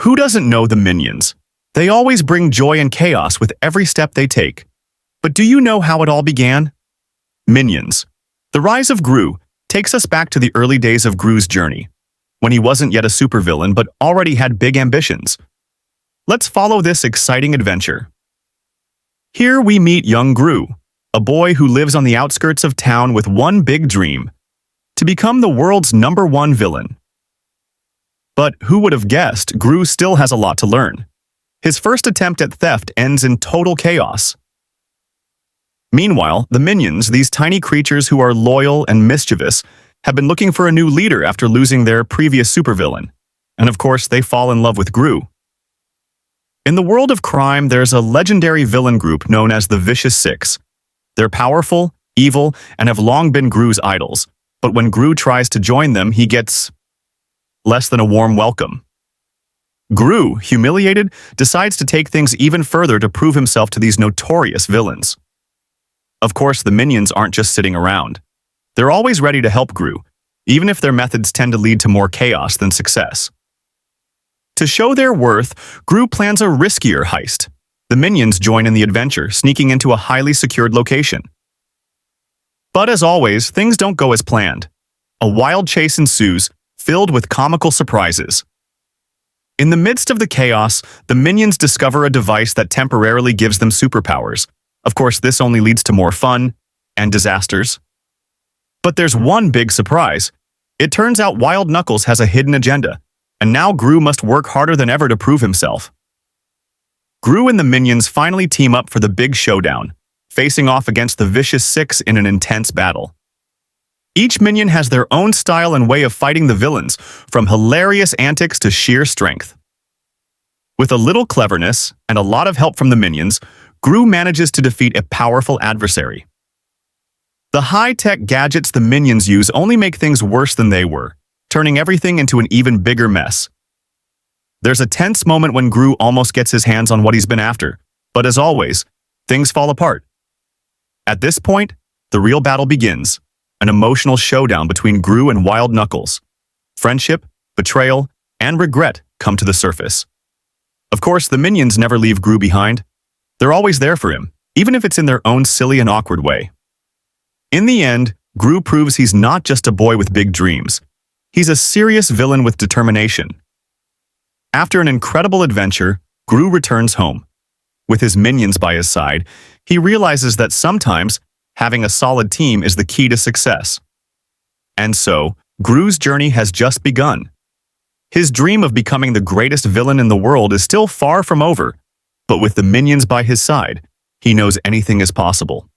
Who doesn't know the minions? They always bring joy and chaos with every step they take. But do you know how it all began? Minions. The Rise of Gru takes us back to the early days of Gru's journey, when he wasn't yet a supervillain but already had big ambitions. Let's follow this exciting adventure. Here we meet young Gru, a boy who lives on the outskirts of town with one big dream: to become the world's #1 villain. But who would have guessed Gru still has a lot to learn? His first attempt at theft ends in total chaos. Meanwhile, the minions, these tiny creatures who are loyal and mischievous, have been looking for a new leader after losing their previous supervillain. And of course, they fall in love with Gru. In the world of crime, there's a legendary villain group known as the Vicious Six. They're powerful, evil, and have long been Gru's idols. But when Gru tries to join them, he gets less than a warm welcome. Gru, humiliated, decides to take things even further to prove himself to these notorious villains. Of course, the minions aren't just sitting around. They're always ready to help Gru, even if their methods tend to lead to more chaos than success. To show their worth, Gru plans a riskier heist. The minions join in the adventure, sneaking into a highly secured location. But as always, things don't go as planned. A wild chase ensues, filled with comical surprises. In the midst of the chaos, the minions discover a device that temporarily gives them superpowers. Of course, this only leads to more fun and disasters. But there's one big surprise. It turns out Wild Knuckles has a hidden agenda, and now Gru must work harder than ever to prove himself. Gru and the minions finally team up for the big showdown, facing off against the Vicious Six in an intense battle. Each minion has their own style and way of fighting the villains, from hilarious antics to sheer strength. With a little cleverness and a lot of help from the minions, Gru manages to defeat a powerful adversary. The high-tech gadgets the minions use only make things worse than they were, turning everything into an even bigger mess. There's a tense moment when Gru almost gets his hands on what he's been after, but as always, things fall apart. At this point, the real battle begins, an emotional showdown between Gru and Wild Knuckles. Friendship, betrayal, and regret come to the surface. Of course, the minions never leave Gru behind. They're always there for him, even if it's in their own silly and awkward way. In the end, Gru proves he's not just a boy with big dreams. He's a serious villain with determination. After an incredible adventure, Gru returns home. With his minions by his side, he realizes that sometimes having a solid team is the key to success. And so, Gru's journey has just begun. His dream of becoming the greatest villain in the world is still far from over, but with the minions by his side, he knows anything is possible.